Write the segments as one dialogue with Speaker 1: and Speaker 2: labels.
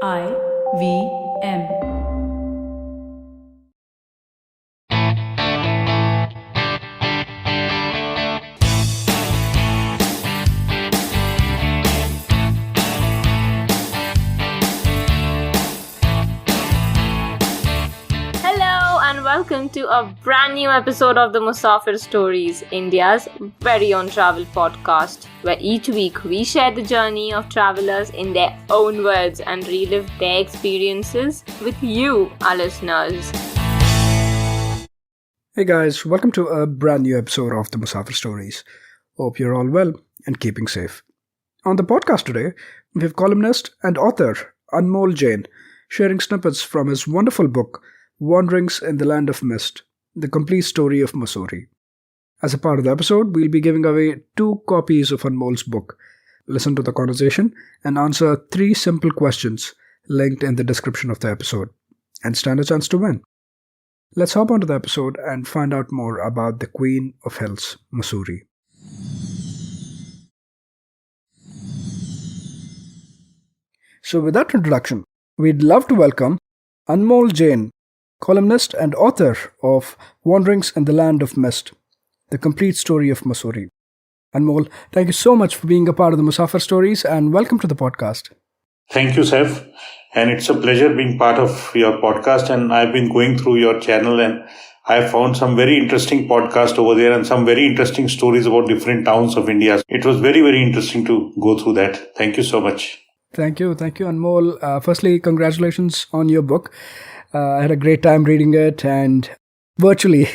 Speaker 1: IVM.
Speaker 2: Hello and welcome to a brand new episode of the Musafir Stories, India's very own travel podcast, where each week we share the journey of travelers in their own words and relive their experiences with you, our listeners.
Speaker 3: Hey guys, welcome to a brand new episode of the Musafir Stories. Hope you're all well and keeping safe. On the podcast today, we have columnist and author Anmol Jain sharing snippets from his wonderful book, Wanderings in the Land of Mist, the complete story of Mussoorie. As a part of the episode, we'll be giving away 2 copies of Anmol's book. Listen to the conversation and answer 3 simple questions linked in the description of the episode, and stand a chance to win. Let's hop onto the episode and find out more about the Queen of Hills, Mussoorie. So with that introduction, we'd love to welcome Anmol Jain, columnist and author of Wanderings in the Land of Mist, the complete story of Mussoorie. Anmol, thank you so much for being a part of the Musafir Stories and welcome to the podcast.
Speaker 4: Thank you, Saif. And it's a pleasure being part of your podcast. And I've been going through your channel and I found some very interesting podcasts over there and some very interesting stories about different towns of India. It was very, very interesting to go through that. Thank you so much.
Speaker 3: Thank you, Anmol. Firstly, congratulations on your book. I had a great time reading it and virtually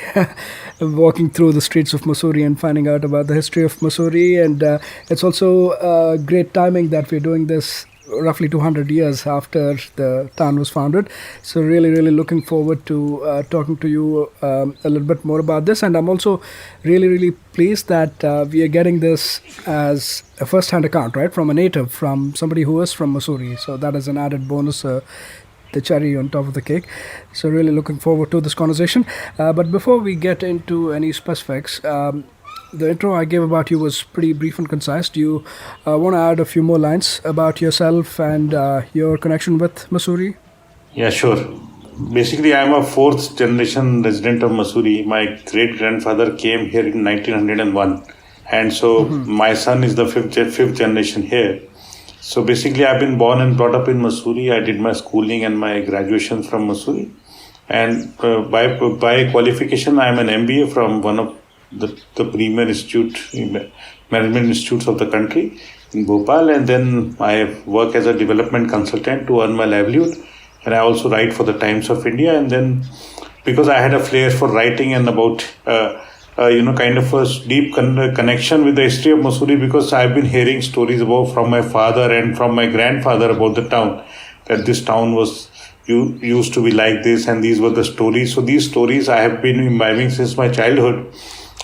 Speaker 3: walking through the streets of Mussoorie and finding out about the history of Mussoorie. And it's also great timing that we're doing this roughly 200 years after the town was founded. So really looking forward to talking to you a little bit more about this. And I'm also really pleased that we are getting this as a first-hand account, right, from a native, from somebody who is from Mussoorie. So that is an added bonus, the cherry on top of the cake. So really looking forward to this conversation. But before we get into any specifics, the intro I gave about you was pretty brief and concise. Do you want to add a few more lines about yourself and your connection with Mussoorie?
Speaker 4: Yeah, sure. Basically, I'm a 4th generation resident of Mussoorie. My great-grandfather came here in 1901. And so my son is the fifth generation here. So basically, I've been born and brought up in Mussoorie. I did my schooling and my graduation from Mussoorie. And by qualification, I'm an MBA from one of the premier management institutes of the country in Bhopal. And then I work as a development consultant to earn my livelihood. And I also write for the Times of India. And then because I had a flair for writing and about kind of a deep connection with the history of Mussoorie, because I've been hearing stories from my father and from my grandfather about the town, that this town used to be like this, and these were the stories. So these stories I have been imbibing since my childhood,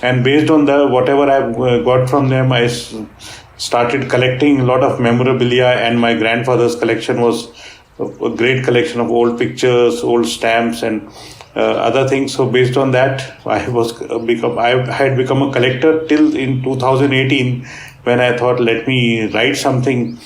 Speaker 4: and based on whatever I've got from them, I started collecting a lot of memorabilia, and my grandfather's collection was a great collection of old pictures, old stamps, and other things. So based on that, I had become a collector till in 2018, when I thought, let me write something.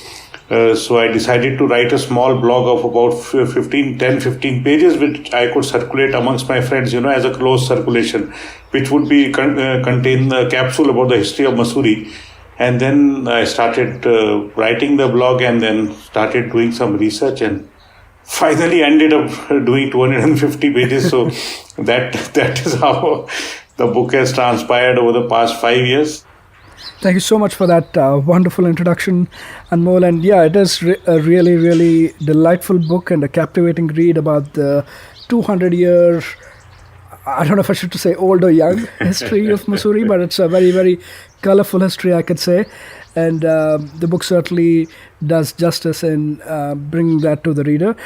Speaker 4: So I decided to write a small blog of about 15 pages, which I could circulate amongst my friends, as a closed circulation, which would be contain a capsule about the history of Mussoorie. And then I started writing the blog and then started doing some research and finally ended up doing 250 pages. So that is how the book has transpired over the past 5 years.
Speaker 3: Thank you so much for that wonderful introduction, Anmol. And yeah, it is a really delightful book and a captivating read about the 200-year, I don't know if I should say old or young history of Mussoorie, but it's a very colorful history, I could say. And the book certainly does justice in bringing that to the reader.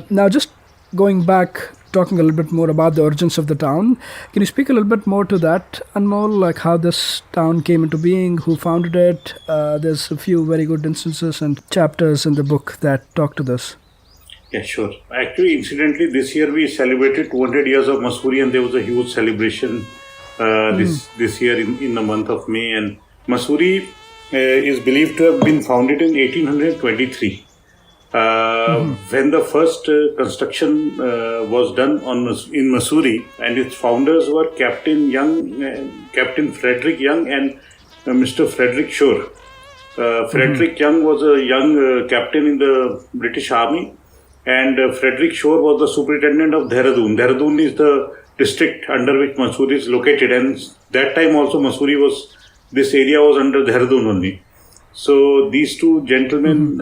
Speaker 3: Now, just going back, talking a little bit more about the origins of the town, can you speak a little bit more to that, Anmol, like how this town came into being, who founded it? There's a few very good instances and chapters in the book that talk to this.
Speaker 4: Yeah, sure. Actually, incidentally, this year we celebrated 200 years of Mussoorie, and there was a huge celebration this year in the month of May. And Mussoorie is believed to have been founded in 1823. When the first construction was done in Mussoorie, and its founders were Captain Frederick Young and Mr. Frederick Shore. Frederick Young was a young captain in the British Army, and Frederick Shore was the superintendent of Dehradun. Dehradun is the district under which Mussoorie is located, and that time also this area was under Dehradun only. So these two gentlemen,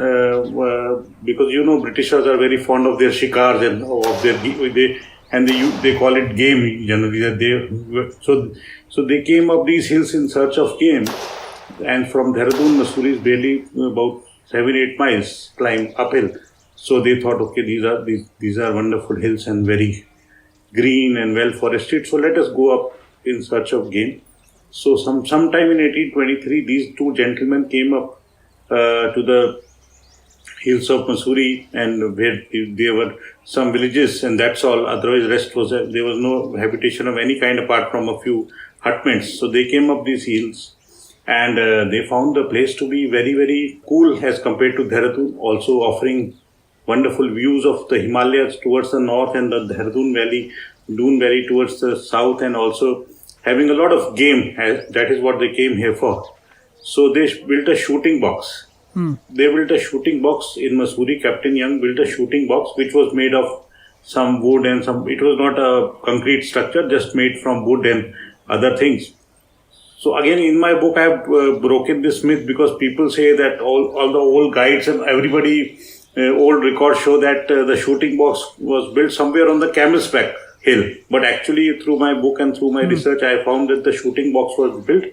Speaker 4: because Britishers are very fond of their shikars and of they call it game generally. So they came up these hills in search of game, and from Dehradun, Mussoorie is barely about 7-8 miles climb uphill. So they thought, okay, these are wonderful hills and very green and well forested. So let us go up in search of game. So sometime in 1823, these two gentlemen came up to the hills of Mussoorie, and where there were some villages, and that's all. Otherwise, there was no habitation of any kind apart from a few hutments. So they came up these hills, and they found the place to be very, very cool as compared to Dehradun, also offering wonderful views of the Himalayas towards the north and the Dehradun Valley, Doon Valley towards the south, and also having a lot of game. That is what they came here for. So they built a shooting box. They built a shooting box in Mussoorie. Captain Young built a shooting box which was made of some wood and it was not a concrete structure, just made from wood and other things. So again, in my book, I have broken this myth, because people say that all the old guides and everybody, old records show that the shooting box was built somewhere on the Camel's Back hill. But actually, through my book and through my research, I found that the shooting box was built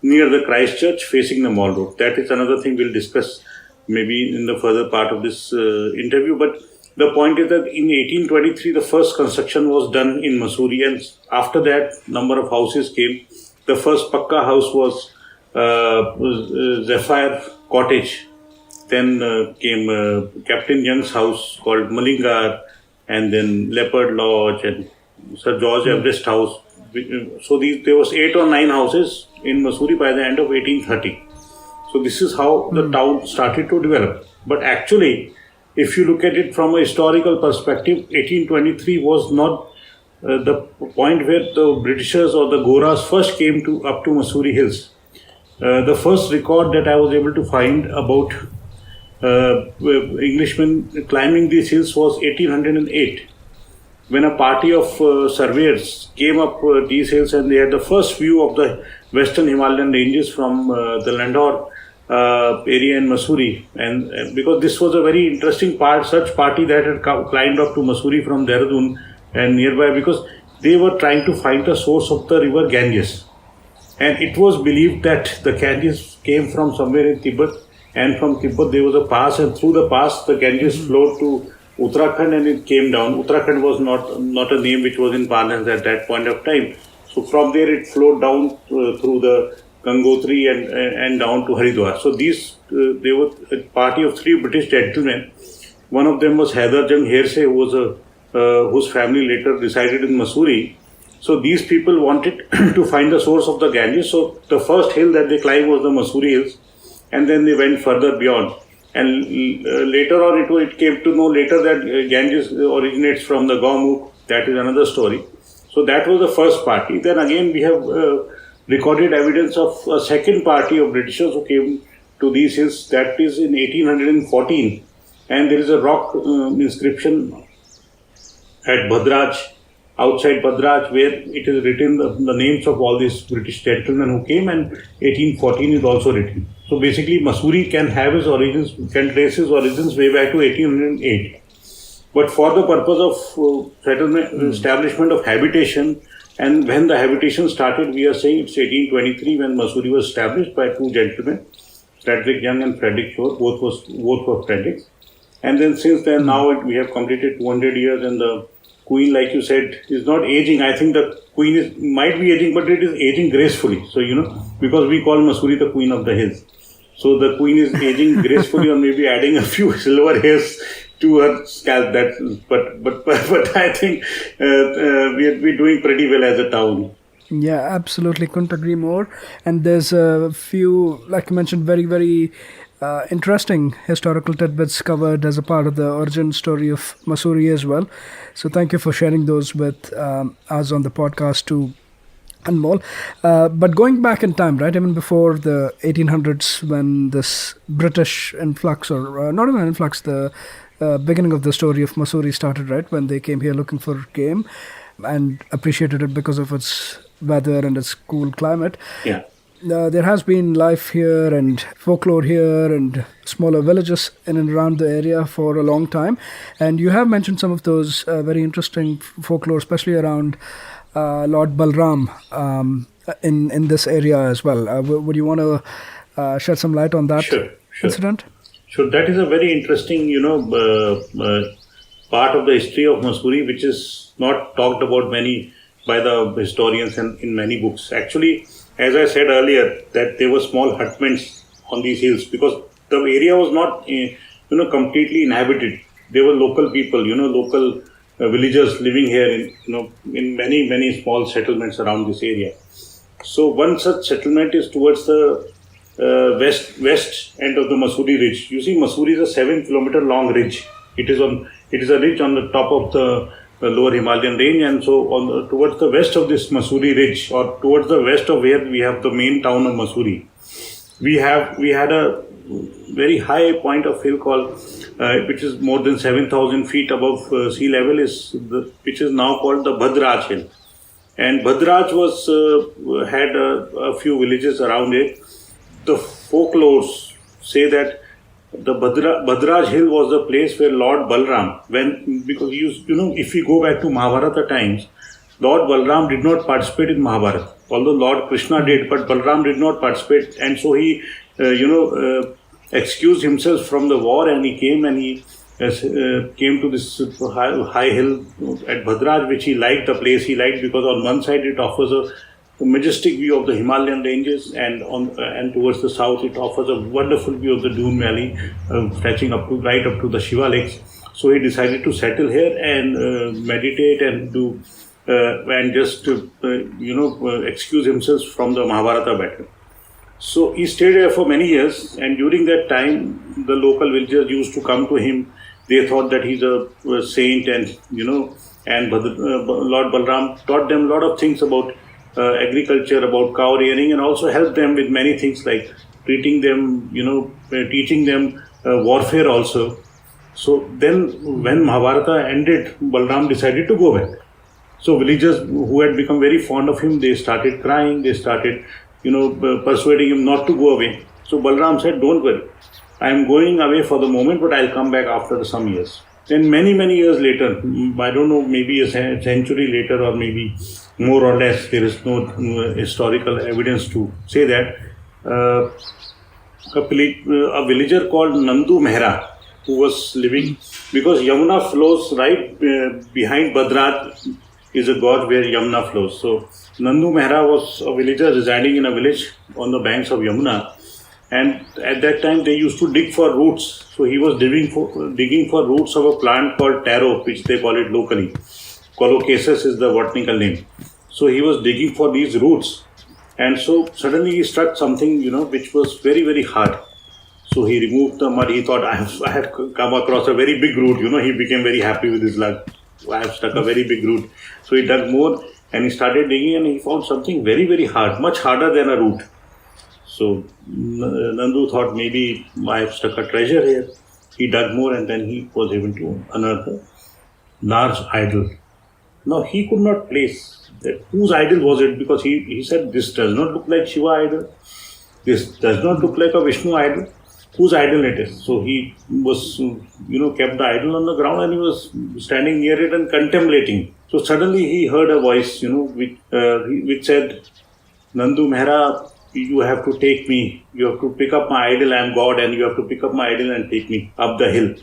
Speaker 4: near the Christchurch facing the Mall Road. That is another thing we'll discuss maybe in the further part of this interview. But the point is that in 1823, the first construction was done in Mussoorie, and after that, number of houses came. The first Pakka house was Zephyr Cottage. Then came Captain Young's house called Mullingar, and then Leopard Lodge and Sir George Everest House. So there was 8 or 9 houses in Mussoorie by the end of 1830. So this is how the town started to develop. But actually, if you look at it from a historical perspective, 1823 was not the point where the Britishers or the Goras first came up to Mussoorie Hills. The first record that I was able to find about Englishmen climbing these hills was 1808, when a party of surveyors came up these hills, and they had the first view of the western Himalayan ranges from the Landour area in Mussoorie. And because this was a very interesting search party that had climbed up to Mussoorie from Dehradun and nearby, because they were trying to find the source of the river Ganges. And it was believed that the Ganges came from somewhere in Tibet, and from Tibet there was a pass, and through the pass the Ganges flowed to Uttarakhand and it came down. Uttarakhand was not a name which was in parlance at that point of time. So from there it flowed down through the Gangotri and down to Haridwar. So they were a party of 3 British gentlemen. One of them was Haider Jung Hersey, who was whose family later resided in Mussoorie. So these people wanted to find the source of the Ganges. So the first hill that they climbed was the Mussoorie Hills, and then they went further beyond. And later on, it came to know later that Ganges originates from the Gaumukh. That is another story. So that was the first party. Then again, we have recorded evidence of a second party of Britishers who came to these hills. That is in 1814, and there is a rock inscription at Bhadraj, outside Bhadraj, where it is written the names of all these British gentlemen who came, and 1814 is also written. So basically, Mussoorie can trace his origins way back to 1808. But for the purpose of establishment of habitation, and when the habitation started, we are saying it's 1823 when Mussoorie was established by 2 gentlemen, Frederick Young and Frederick Shore. Both were Fredericks. And then since then, now we have completed 200 years, and the Queen, like you said, is not aging. I think the Queen might be aging, but it is aging gracefully. So, because we call Mussoorie the Queen of the Hills. So the Queen is aging gracefully, or maybe adding a few silver hairs to her scalp. But I think we're doing pretty well as a town.
Speaker 3: Yeah, absolutely. Couldn't agree more. And there's a few, like you mentioned, very, very interesting historical tidbits covered as a part of the origin story of Mussoorie as well. So thank you for sharing those with us on the podcast too, Anmol. But going back in time, right, even before the 1800s, when this British influx, or not even influx, the beginning of the story of Mussoorie started, right, when they came here looking for game and appreciated it because of its weather and its cool climate.
Speaker 4: Yeah.
Speaker 3: There has been life here and folklore here and smaller villages in and around the area for a long time. And you have mentioned some of those very interesting folklore, especially around Lord Balram in this area as well. Would you want to shed some light on that incident?
Speaker 4: Sure. That is a very interesting, part of the history of Mussoorie, which is not talked about by the historians and in many books. Actually, as I said earlier, that there were small hutments on these hills because the area was not, completely inhabited. There were local people, local villagers living here in many small settlements around this area. So one such settlement is towards the west end of the Mussoorie Ridge. You see, Mussoorie is a 7-kilometer long ridge. It is a ridge on the top of the lower Himalayan range, and so towards the west of this Mussoorie Ridge, or towards the west of where we have the main town of Mussoorie, we had a very high point of hill called, which is more than 7,000 feet above sea level, which is now called the Bhadraj hill. And Bhadraj had a few villages around it. The folklores say that the Bhadraj hill was the place where Lord Balram, because if we go back to Mahabharata times, Lord Balram did not participate in Mahabharata, although Lord Krishna did, but Balram did not participate, and so he, excused himself from the war, and he came came to this high hill at Bhadraj, which he liked. The place he liked because on one side it offers a majestic view of the Himalayan ranges, and towards the south it offers a wonderful view of the Doon Valley, stretching right up to the Shiva Lakes. So he decided to settle here and meditate and do and just excuse himself from the Mahabharata battle. So he stayed there for many years, and during that time the local villagers used to come to him. They thought that he's a saint, and Lord Balram taught them a lot of things about agriculture, about cow rearing, and also helped them with many things like teaching them warfare also. So then when Mahabharata ended, Balram decided to go back. So villagers who had become very fond of him, they started crying, they started persuading him not to go away. So Balram said, "Don't worry, I am going away for the moment, but I'll come back after some years." Then many years later, I don't know, maybe a century later or maybe more or less, there is no historical evidence to say that, a villager called Nandu Mehra, who was living, because Yamuna flows right behind Bhadraj, is a god where Yamuna flows. So Nandu Mehra was a villager residing in a village on the banks of Yamuna, and at that time they used to dig for roots. So he was digging for roots of a plant called taro, which they call it locally. Colocasus is the botanical name. So he was digging for these roots, and so suddenly he struck something, which was very hard. So he removed the mud. He thought, I have come across a very big root. He became very happy with his luck. I have struck a very big root. So he dug more, and he started digging, and he found something very hard, much harder than a root. So Nandu thought, maybe I have struck a treasure here. He dug more, and then he was able to unearth a large idol. Now he could not place that whose idol was it, because he said, this does not look like Shiva idol. This does not look like a Vishnu idol. Whose idol it is? So he was, kept the idol on the ground, and he was standing near it and contemplating. So suddenly he heard a voice, which said, "Nandu Mehra, you have to take me. You have to pick up my idol. I am God, and you have to pick up my idol and take me up the hill."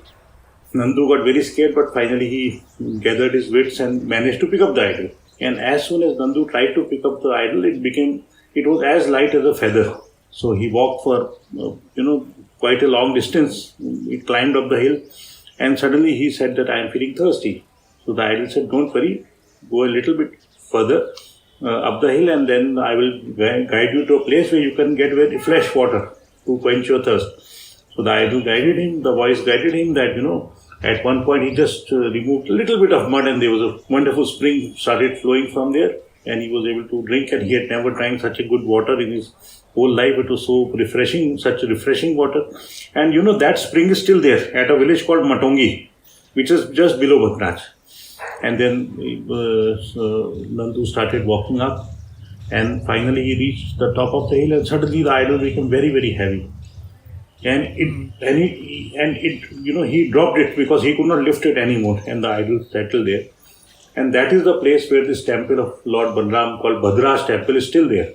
Speaker 4: Nandu got very scared, but finally he gathered his wits and managed to pick up the idol. And as soon as Nandu tried to pick up the idol, it was as light as a feather. So he walked for, quite a long distance. He climbed up the hill, and suddenly he said that I am feeling thirsty. So the idol said, "Don't worry, go a little bit further up the hill, and then I will guide you to a place where you can get very fresh water to quench your thirst." So the idol guided him, the voice guided him that, at one point he just removed a little bit of mud and there was a wonderful spring started flowing from there and he was able to drink, and he had never drank such a good water in his whole life. It was so refreshing, such a refreshing water. And that spring is still there at a village called Matongi, which is just below Bhadraj. And then Landour started walking up, and finally he reached the top of the hill, and suddenly the idol became very, very heavy. And he dropped it because he could not lift it anymore, and the idol settled there. And that is the place where this temple of Lord Balram called Bhadraj temple is still there.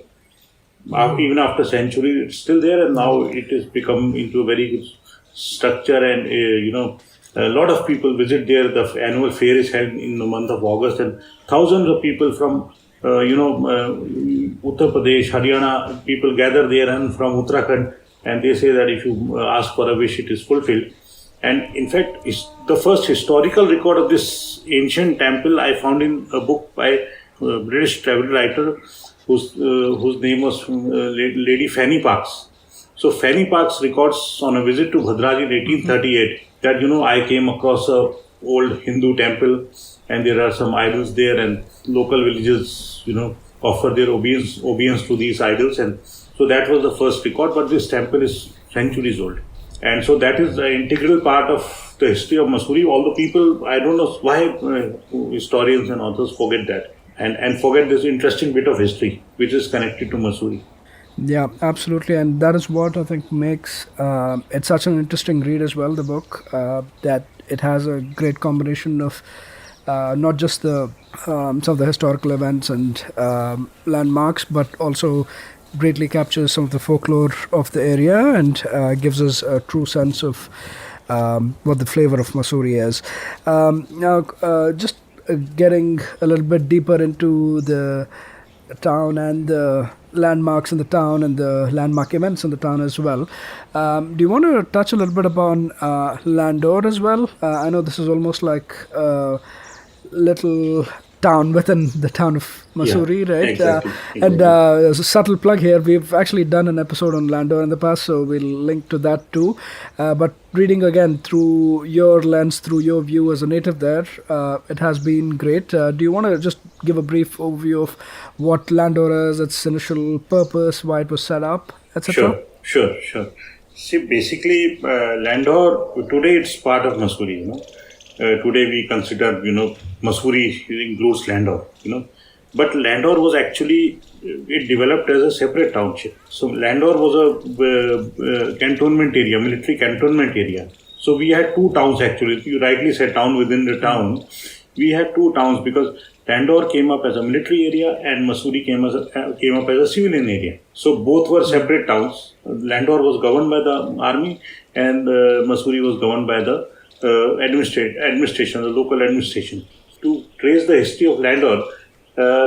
Speaker 4: Even after centuries, it's still there, and now it has become into a very good structure, and a lot of people visit there. The annual fair is held in the month of August, and thousands of people from Uttar Pradesh, Haryana, people gather there, and from Uttarakhand, and they say that if you ask for a wish, it is fulfilled. And in fact, the first historical record of this ancient temple I found in a book by a British travel writer whose name was Lady Fanny Parks. So Fanny Parks records on a visit to Bhadraj in 1838 that I came across a old Hindu temple, and there are some idols there, and local villagers offer their obeisance to these idols, and so that was the first record. But this temple is centuries old, and so that is an integral part of the history of Mussoorie. Although people, I don't know why historians and authors forget that and forget this interesting bit of history which is connected to Mussoorie.
Speaker 3: Yeah, absolutely, and that is what I think makes it such an interesting read as well. The book that it has a great combination of not just the some of the historical events and landmarks, but also greatly captures some of the folklore of the area and gives us a true sense of what the flavor of Mussoorie is. Now, just getting a little bit deeper into the town and the landmarks in the town and the landmark events in the town as well. Do you want to touch a little bit upon Landour as well? I know this is almost like a little town within the town of Mussoorie, right?
Speaker 4: Exactly.
Speaker 3: And there's a subtle plug here. We've actually done an episode on Landour in the past, so we'll link to that too. But reading again through your lens, through your view as a native there, it has been great. Do you want to just give a brief overview of what Landour is, its initial purpose, why it was set up, etc.?
Speaker 4: Sure. See, basically, Landour, today it's part of Mussoorie, Today we consider, Mussoorie includes Landour, But Landour was actually, it developed as a separate township. So Landour was a cantonment area, military cantonment area. So we had two towns actually. You rightly said town within the town. We had two towns because Landour came up as a military area and Mussoorie came up as a civilian area. So both were separate towns. Landour was governed by the army and Mussoorie was governed by the administration, the local administration. To trace the history of Landour,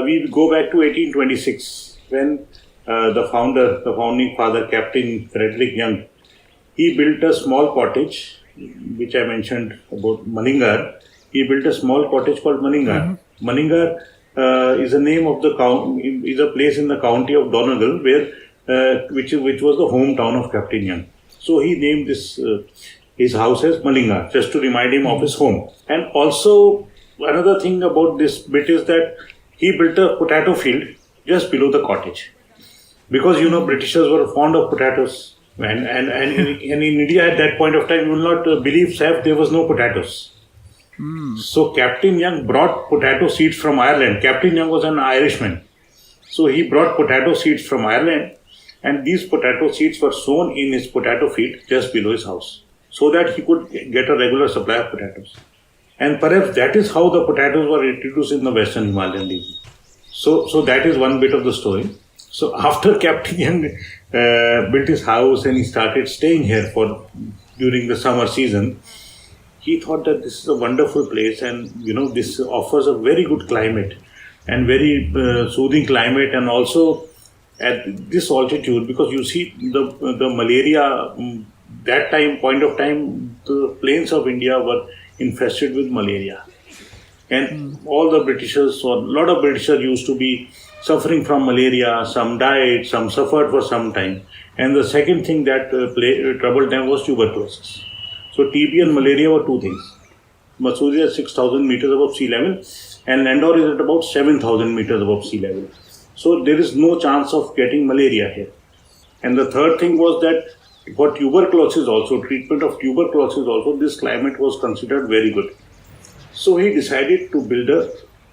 Speaker 4: we go back to 1826 when the founding father, Captain Frederick Young, he built a small cottage, which I mentioned about Malingar. He built a small cottage called Malingar. Mm-hmm. Malingar is a name of is a place in the county of Donegal, which was the hometown of Captain Young. So he named this his house as Malingar, just to remind him of his home. And also another thing about this bit is that he built a potato field just below the cottage, because Britishers were fond of potatoes, and in India at that point of time, you will not believe, Saf, there was no potatoes. So Captain Young brought potato seeds from Ireland. Captain Young was an Irishman, so he brought potato seeds from Ireland, and these potato seeds were sown in his potato field just below his house, so that he could get a regular supply of potatoes. And perhaps that is how the potatoes were introduced in the Western Himalayan region. So that is one bit of the story. So after Captain Young built his house and he started staying here during the summer season, he thought that this is a wonderful place, and this offers a very good climate and very soothing climate, and also at this altitude, because you see the malaria, point of time, the plains of India were infested with malaria. And all the Britishers, or a lot of Britishers used to be suffering from malaria. Some died, some suffered for some time. And the second thing that troubled them was tuberculosis. So TB and malaria were two things. Mussoorie is 6,000 meters above sea level, and Landour is at about 7,000 meters above sea level. So there is no chance of getting malaria here. And the third thing was that for tuberculosis also, treatment of tuberculosis also, this climate was considered very good. So he decided to build a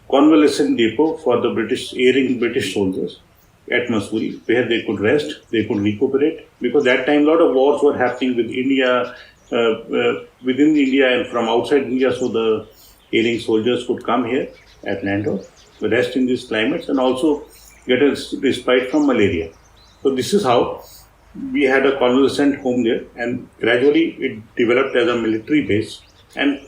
Speaker 4: convalescent depot for the erring British soldiers at Mussoorie, where they could rest, they could recuperate, because that time a lot of wars were happening with India, within India and from outside India, so the erring soldiers could come here at Landour, rest in these climates, and also get a respite from malaria. So this is how we had a convalescent home there, and gradually it developed as a military base. And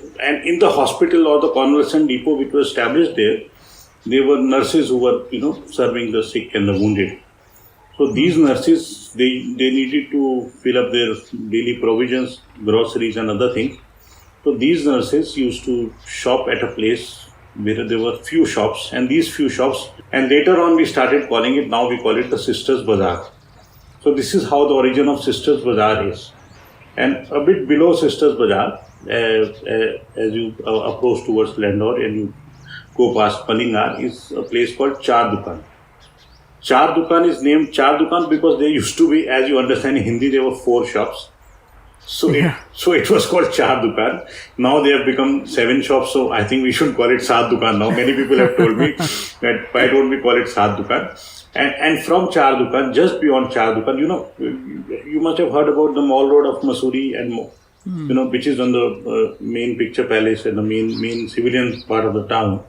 Speaker 4: in the hospital or the convalescent depot which was established there were nurses who were, serving the sick and the wounded. So these nurses, they needed to fill up their daily provisions, groceries and other things. So these nurses used to shop at a place where there were few shops, and these few shops, and later on we started calling it, now we call it the Sisters Bazaar. So this is how the origin of Sisters Bazaar is. And a bit below Sisters Bazaar, as you approach towards Landour and you go past Palingar, is a place called Char Dukan. Char Dukan is named Char Dukan because there used to be, as you understand in Hindi, there were 4 shops. So it was called Char Dukan. Now they have become 7 shops, so I think we should call it Saat Dukan now. Many people have told me that why don't we call it Saat Dukan? And from Char Dukan, just beyond Char Dukan, you must have heard about the Mall Road of Mussoorie and which is on the main picture palace and the main civilian part of the town.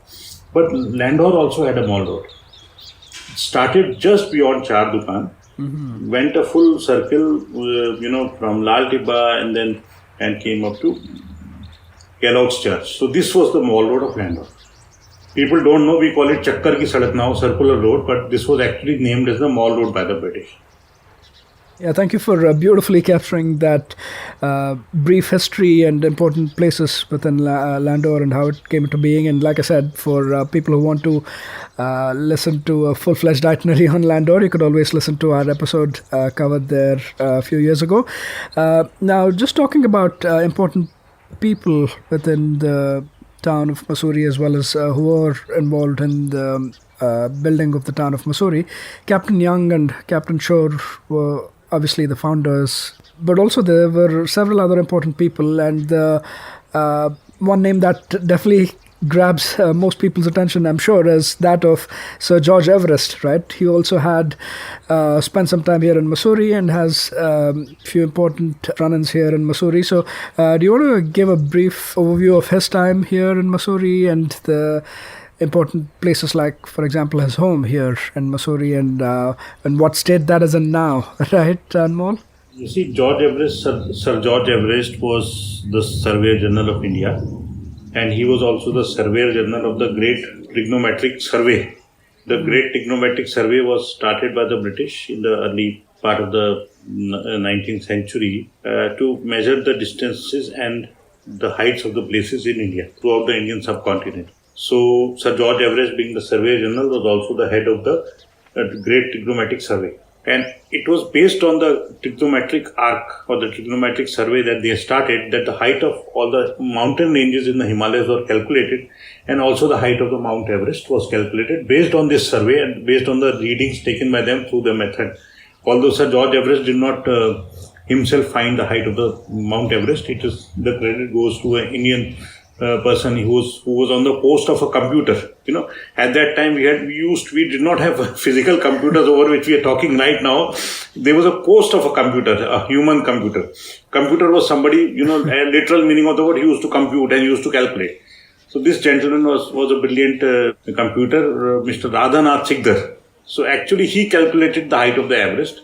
Speaker 4: But Landour also had a mall road. It started just beyond Char Dukan, went a full circle, from Lal Tibba and came up to Kellogg's Church. So this was the mall road of Landour. People don't know, we call it Chakkar Ki Sadak now, circular road, but this was actually named as the mall road by the British.
Speaker 3: Yeah, thank you for beautifully capturing that brief history and important places within Landour and how it came into being. And like I said, for people who want to listen to a full-fledged itinerary on Landour, you could always listen to our episode covered there a few years ago. Now, just talking about important people within the town of Mussoorie, as well as who are involved in the building of the town of Mussoorie. Captain Young and Captain Shore were obviously the founders, but also there were several other important people, and one name that definitely grabs most people's attention, I'm sure, is that of Sir George Everest, right? He also had spent some time here in Mussoorie and has a few important run-ins here in Mussoorie. So do you want to give a brief overview of his time here in Mussoorie and the important places like, for example, his home here in Mussoorie and what state that is in now, right, Anmol?
Speaker 4: You see, George Everest, Sir George Everest was the Surveyor General of India, and he was also the Surveyor General of the Great Trigonometric Survey. The Great Trigonometric Survey was started by the British in the early part of the 19th century to measure the distances and the heights of the places in India, throughout the Indian subcontinent. So, Sir George Everest, being the Surveyor General, was also the head of the Great Trigonometric Survey. And it was based on the trigonometric arc or the trigonometric survey that they started, that the height of all the mountain ranges in the Himalayas were calculated, and also the height of the Mount Everest was calculated based on this survey and based on the readings taken by them through the method. Although Sir George Everest did not himself find the height of the Mount Everest, the credit goes to an Indian person who was on the post of a computer. At that time we did not have physical computers over which we are talking right now. There was a post of a computer, a human computer. Computer was somebody, a literal meaning of the word, he used to compute and used to calculate. So this gentleman was a brilliant computer, Mr. Radhanath Sikdar. So actually he calculated the height of the Everest,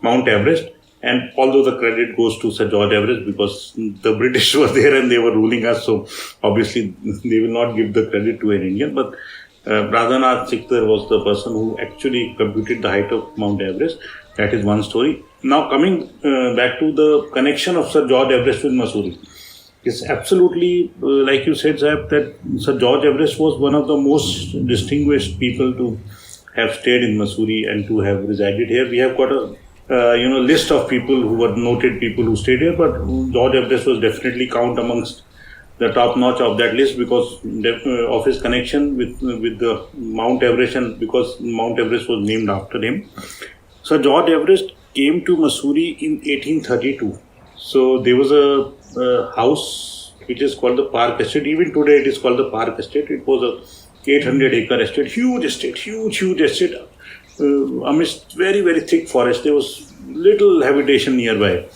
Speaker 4: Mount Everest. And although the credit goes to Sir George Everest because the British were there and they were ruling us, so obviously they will not give the credit to an Indian. But Radhanath Sikdar was the person who actually computed the height of Mount Everest. That is one story. Now coming back to the connection of Sir George Everest with Mussoorie. Yes, absolutely. Like you said, Saab, that Sir George Everest was one of the most distinguished people to have stayed in Mussoorie and to have resided here. We have got a list of people who were noted people who stayed here, but George Everest was definitely count amongst the top notch of that list because of his connection with the Mount Everest and because Mount Everest was named after him. So George Everest came to Mussoorie in 1832. So there was a house which is called the Park Estate. Even today it is called the Park Estate. It was a 800-acre estate, huge estate, amidst very, very thick forest. There was little habitation nearby.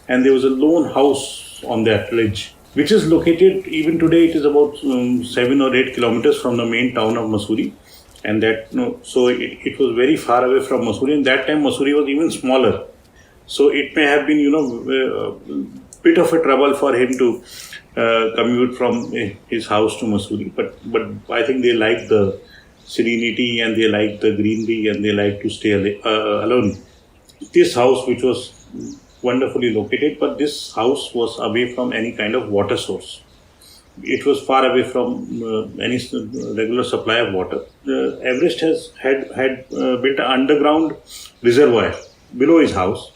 Speaker 4: And there was a lone house on that ridge, which is located, even today, it is about 7 or 8 kilometers from the main town of Mussoorie. And that, so it was very far away from Mussoorie. And that time, Mussoorie was even smaller. So it may have been, a bit of a trouble for him to commute from his house to Mussoorie. But I think they liked the serenity and they liked the greenery and they liked to stay alone. This house, which was wonderfully located, but this house was away from any kind of water source. It was far away from any regular supply of water. Everest had built an underground reservoir below his house,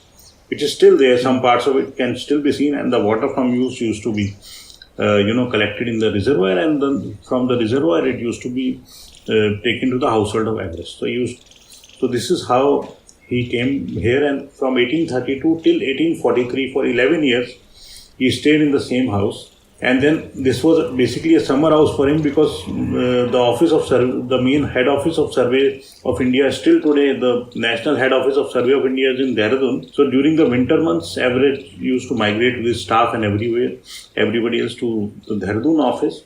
Speaker 4: which is still there. Some parts of it can still be seen, and the water from used to be, collected in the reservoir, and then from the reservoir it used to be taken to the household of Everest. So this is how he came here, and from 1832 till 1843, for 11 years, he stayed in the same house. And then this was basically a summer house for him because the main head office of Survey of India, still today, the national head office of Survey of India is in Dehradun. So during the winter months, Everett used to migrate with his staff and everybody else to the Dehradun office.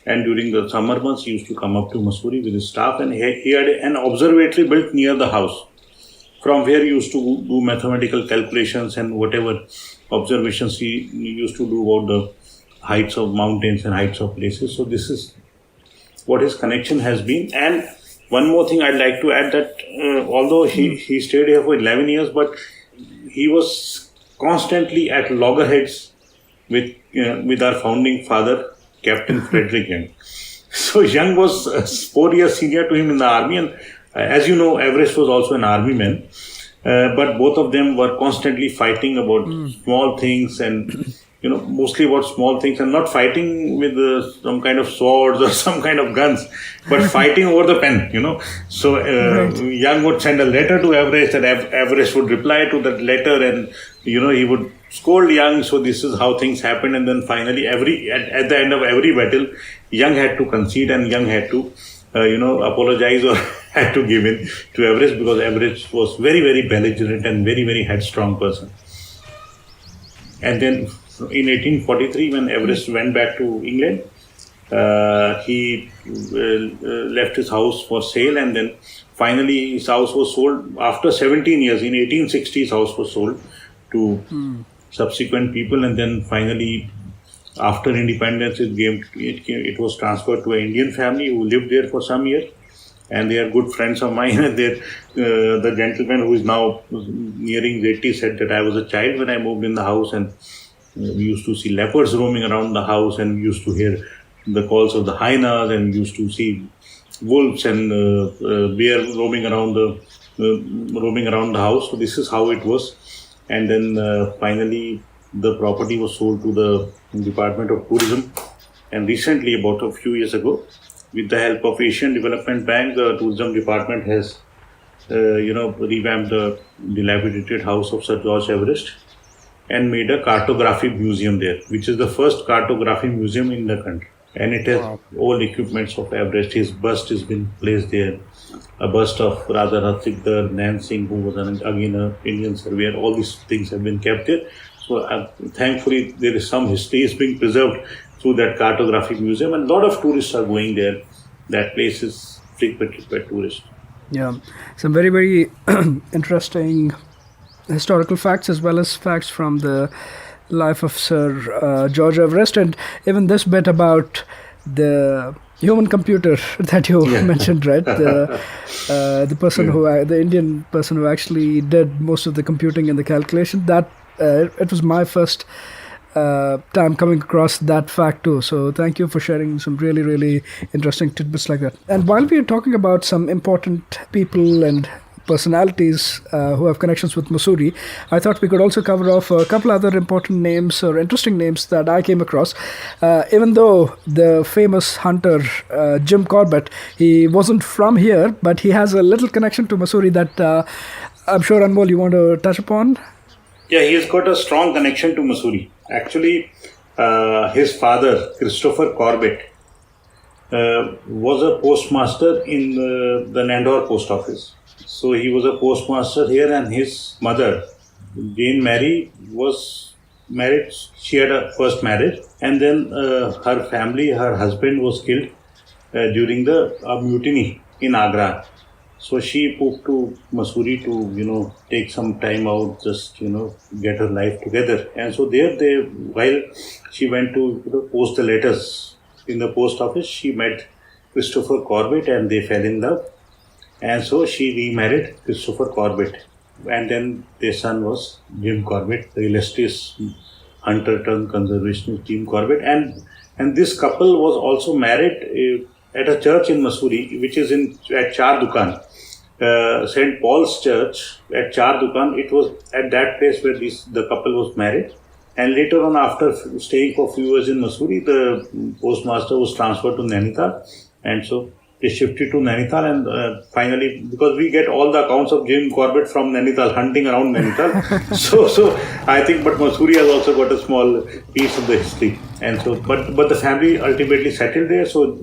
Speaker 4: And during the summer months, he used to come up to Mussoorie with his staff, and he had an observatory built near the house, from where he used to do mathematical calculations and whatever observations he used to do about the heights of mountains and heights of places. So this is what his connection has been. And one more thing I'd like to add, that although he stayed here for 11 years, but he was constantly at loggerheads with our founding father, Captain Frederick Young. So Young was 4 years senior to him in the army, and as you know, Everest was also an army man. But both of them were constantly fighting about small things, and mostly about small things, and not fighting with some kind of swords or some kind of guns, but fighting over the pen, So Young would send a letter to Everest, and Everest would reply to that letter, and he would scold Young. So this is how things happened. And then finally, at the end of every battle, Young had to concede, and Young had to apologize or had to give in to Everest, because Everest was very, very belligerent and very, very headstrong person. And then in 1843, when Everest went back to England, he left his house for sale, and then finally his house was sold after 17 years. In 1860, his house was sold to subsequent people, and then finally, after independence, it was transferred to an Indian family who lived there for some years, and they are good friends of mine. And the gentleman who is now nearing 80 said that I was a child when I moved in the house, and we used to see leopards roaming around the house, and we used to hear the calls of the hyenas, and we used to see wolves and bear roaming around the house. So this is how it was. And then finally, the property was sold to the Department of Tourism. And recently, about a few years ago, with the help of Asian Development Bank, the tourism department has, revamped the dilapidated house of Sir George Everest and made a cartography museum there, which is the first cartography museum in the country. And it has all equipments of Everest. His bust has been placed there. A bust of Radha Ratsikdar, Nan Singh, who was again an Indian surveyor. All these things have been kept there. So thankfully, there is some history is being preserved through that cartography museum, and a lot of tourists are going there. That place is frequented by tourists.
Speaker 3: Yeah, some very, very interesting historical facts as well as facts from the life of Sir George Everest, and even this bit about the human computer that you mentioned, right? The person the Indian person who actually did most of the computing and the calculation. That it was my first time coming across that fact too. So thank you for sharing some really, really interesting tidbits like that. And while we are talking about some important people and personalities who have connections with Mussoorie, I thought we could also cover off a couple other important names or interesting names that I came across. Even though the famous hunter Jim Corbett, he wasn't from here, but he has a little connection to Mussoorie that I'm sure, Anmol, you want to touch upon?
Speaker 4: Yeah, he's got a strong connection to Mussoorie. Actually, his father, Christopher Corbett, was a postmaster in the Landour post office. So he was a postmaster here, and his mother, Jane Mary, was married. She had a first marriage, and then her family, her husband was killed during the mutiny in Agra. So she moved to Mussoorie to, take some time out, just, get her life together. And so there while she went to post the letters in the post office, she met Christopher Corbett and they fell in love. And so she remarried Christopher Corbett. And then their son was Jim Corbett, the illustrious hunter turned conservationist Jim Corbett. And this couple was also married at a church in Mussoorie, which is at Char Dukan. St. Paul's Church at Char Dukan. It was at that place where the couple was married. And later on, after staying for a few years in Mussoorie, the postmaster was transferred to Nainital. And so they shifted to Nainital, and finally, because we get all the accounts of Jim Corbett from Nainital, hunting around Nainital. so I think, but Mussoorie has also got a small piece of the history. And so, but the family ultimately settled there. So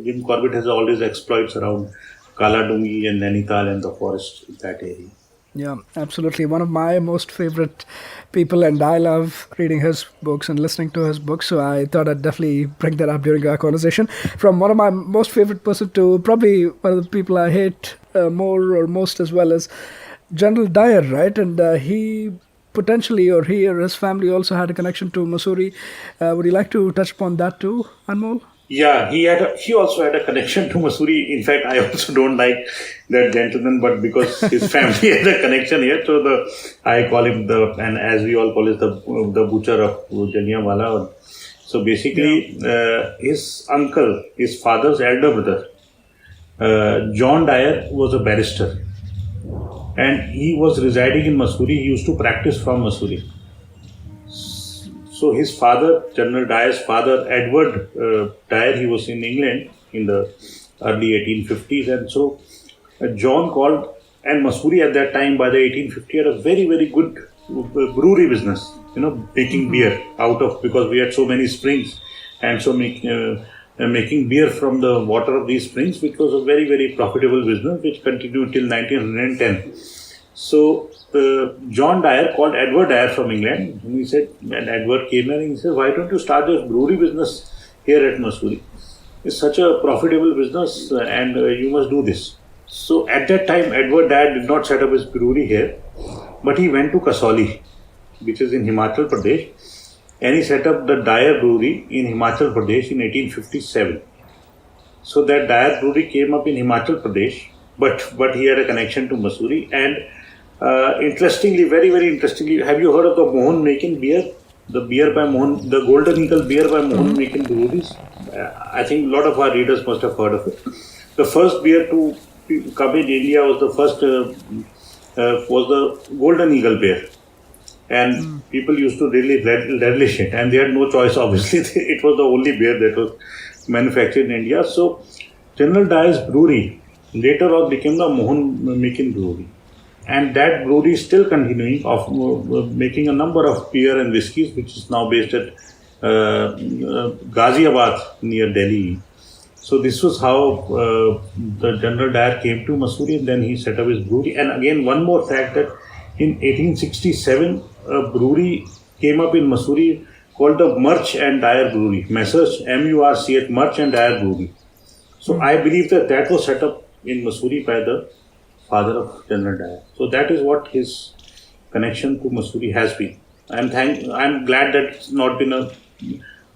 Speaker 4: Jim Corbett has all his exploits around Kaladungi and Nainital and the forest in that area.
Speaker 3: Yeah, absolutely. One of my most favorite people, and I love reading his books and listening to his books. So I thought I'd definitely bring that up during our conversation. From one of my most favorite person to probably one of the people I hate more or most as well as General Dyer, right? And he potentially, or he or his family also had a connection to Mussoorie. Would you like to touch upon that too, Anmol?
Speaker 4: Yeah, he also had a connection to Mussoorie. In fact, I also don't like that gentleman, but because his family had a connection here, so I call him and as we all call it, the butcher of Jallianwala. So basically, his uncle, his father's elder brother, John Dyer, was a barrister, and he was residing in Mussoorie. He used to practice from Mussoorie. So his father, General Dyer's father, Edward Dyer, he was in England in the early 1850s, and so John called, and Mussoorie at that time by the 1850 had a very, very good brewery business, making beer out of, because we had so many springs, and so making beer from the water of these springs, which was a very, very profitable business, which continued till 1910. So John Dyer called Edward Dyer from England, and he said, and Edward came in and he said, why don't you start this brewery business here at Mussoorie? It's such a profitable business and you must do this. So at that time, Edward Dyer did not set up his brewery here, but he went to Kasauli, which is in Himachal Pradesh, and he set up the Dyer Brewery in Himachal Pradesh in 1857. So that Dyer Brewery came up in Himachal Pradesh, but he had a connection to Mussoorie. And interestingly, very, very interestingly, have you heard of the Mohan Mekin beer? The beer by Mohan, the Golden Eagle beer by Mohan Mekin Breweries. I think a lot of our readers must have heard of it. The first beer to come in India was the Golden Eagle beer. And people used to really relish it. And they had no choice, obviously. It was the only beer that was manufactured in India. So General Dyer's brewery later on became the Mohan Mekin Brewery. And that brewery is still continuing of making a number of beer and whiskies, which is now based at Ghaziabad near Delhi. So this was how the General Dyer came to Mussoorie, and then he set up his brewery. And again, one more fact that in 1867, a brewery came up in Mussoorie called the Murch and Dyer Brewery, Messrs. MURCH, Murch and Dyer Brewery. So I believe that was set up in Mussoorie by the father of General Dyer. So that is what his connection to Mussoorie has been. I'm glad that it's not been a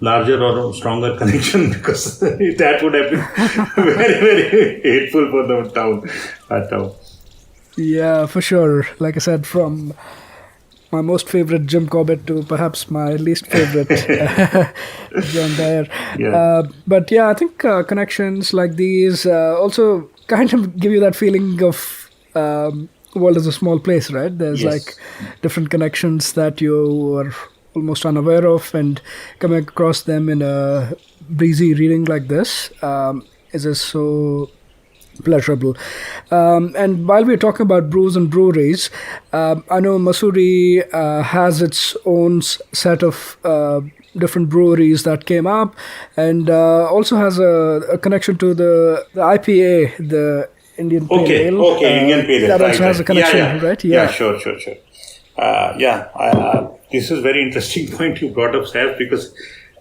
Speaker 4: larger or stronger connection, because that would have been very, very hateful for the town.
Speaker 3: Yeah, for sure. Like I said, from my most favorite Jim Corbett to perhaps my least favorite John Dyer. But yeah, I think connections like these also kind of give you that feeling of world is a small place, right? There's like different connections that you are almost unaware of, and coming across them in a breezy reading like this is just so pleasurable. And while we're talking about brews and breweries, I know Mussoorie has its own set of different breweries that came up, and also has a connection to the IPA, the Indian Pale Ale.
Speaker 4: Indian Pale Ale.
Speaker 3: That also has a connection, right?
Speaker 4: Yeah, sure. This is very interesting point you brought up, Seth, because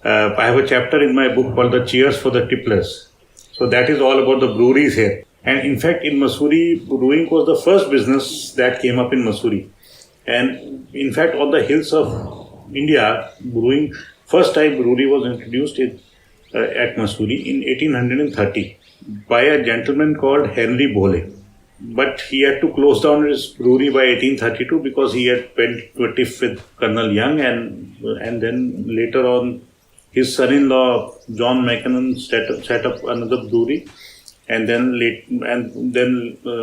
Speaker 4: I have a chapter in my book called The Cheers for the Tipplers. So that is all about the breweries here. And in fact, in Mussoorie, brewing was the first business that came up in Mussoorie. And in fact, on the hills of India, first time brewery was introduced at Mussoorie in 1830 by a gentleman called Henry Bole. But he had to close down his brewery by 1832 because he had went to a tiff with Colonel Young, and then later on his son-in-law John Mackinnon set up another brewery, and then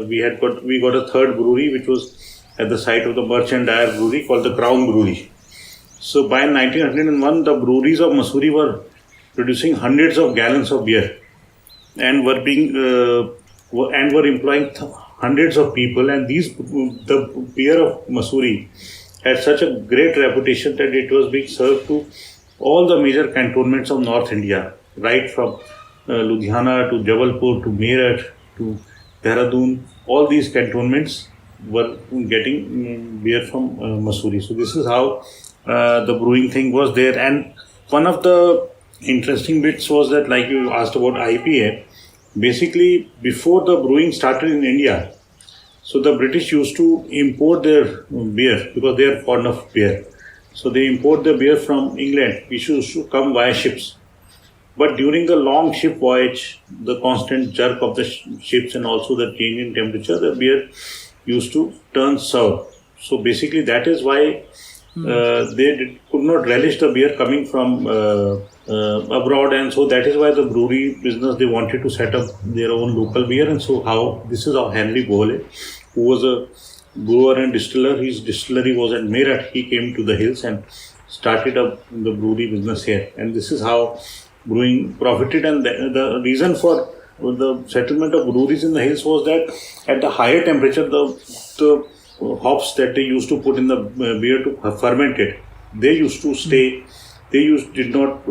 Speaker 4: we got a third brewery which was at the site of the Merchant Dyer Brewery called the Crown Brewery. So by 1901, the breweries of Mussoorie were producing hundreds of gallons of beer, and were employing hundreds of people. And the beer of Mussoorie had such a great reputation that it was being served to all the major cantonments of North India, right from Ludhiana to Jabalpur to Meerut to Dehradun. All these cantonments were getting beer from Mussoorie. So this is how the brewing thing was there. And one of the interesting bits was that, like you asked about IPA, basically before the brewing started in India, so the British used to import their beer because they are fond of beer. So they import the beer from England, which used to come via ships. But during the long ship voyage, the constant jerk of the ships and also the change in temperature, the beer used to turn sour. So basically that is why they could not relish the beer coming from abroad, and so that is why the brewery business, they wanted to set up their own local beer. And so this is how Henry Bole, who was a brewer and distiller, his distillery was at Meerut, he came to the hills and started up the brewery business here. And this is how brewing profited. And the reason for the settlement of breweries in the hills was that at the higher temperature, the hops that they used to put in the beer to ferment it, they used to stay. Did not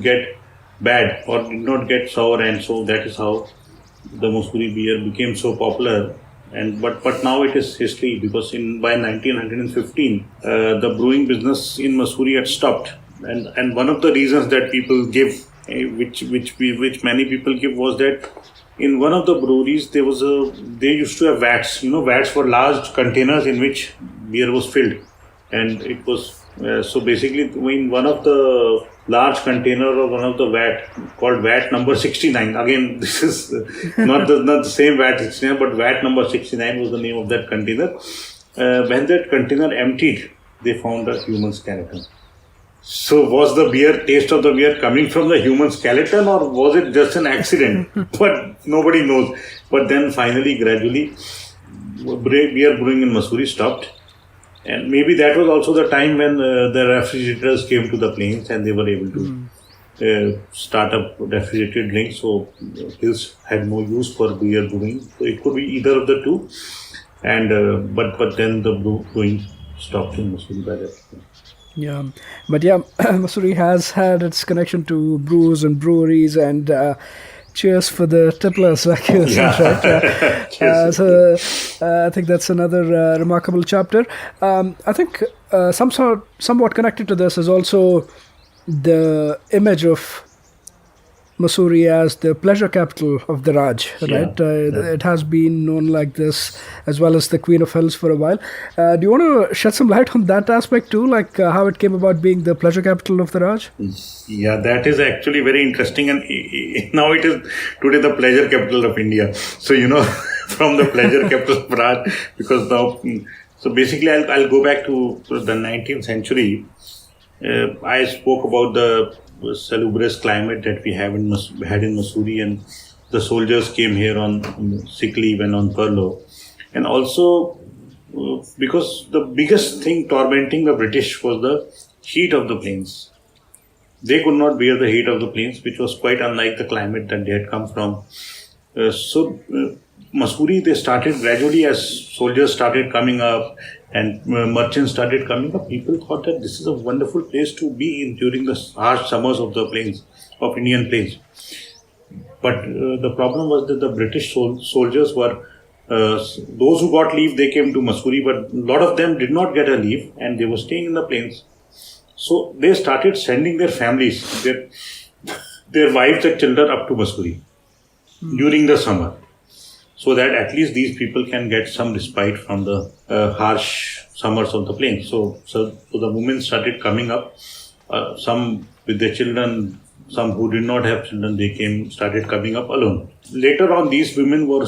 Speaker 4: get bad or did not get sour, and so that is how the Mussoorie beer became so popular. But now it is history, because by 1915 the brewing business in Mussoorie had stopped, and one of the reasons that people give, which many people give, was that in one of the breweries they used to have vats. Vats were large containers in which beer was filled, and it was so basically in one of the large container or one of the vat called vat number 69. Again, this is not the same vat 69, but vat number 69 was the name of that container. When that container emptied, they found a human skeleton. So was the taste of the beer coming from the human skeleton, or was it just an accident? But nobody knows. But then finally, gradually, beer brewing in Mussoorie stopped. And maybe that was also the time when the refrigerators came to the plains and they were able to start up refrigerated drinks. So hills had no use for beer brewing. So it could be either of the two. And but then the brewing stopped in Mussoorie by that time.
Speaker 3: Yeah, but Mussoorie has had its connection to brews and breweries, and cheers for the tipplers, like you said, right? So I think that's another remarkable chapter. I think somewhat connected to this is also the image of Mussoorie as the pleasure capital of the Raj, right? It has been known like this, as well as the Queen of Hills for a while. Do you want to shed some light on that aspect too, like how it came about being the pleasure capital of the Raj?
Speaker 4: Yeah, that is actually very interesting, and now it is today the pleasure capital of India. So from the pleasure capital of Raj, because now So basically, I'll go back to the 19th century. I spoke about the salubrious climate that we had in Mussoorie, and the soldiers came here on sick leave and on furlough. And also, because the biggest thing tormenting the British was the heat of the plains. They could not bear the heat of the plains, which was quite unlike the climate that they had come from. Mussoorie, they started gradually as soldiers started coming up and merchants started coming up. People thought that this is a wonderful place to be in during the harsh summers of the plains, of Indian plains. But the problem was that the British soldiers were, those who got leave, they came to Mussoorie, but a lot of them did not get a leave and they were staying in the plains. So they started sending their families, their wives and children up to Mussoorie during the summer, so that at least these people can get some respite from the harsh summers of the plains. So the women started coming up, some with their children, some who did not have children, they started coming up alone. Later on, these women were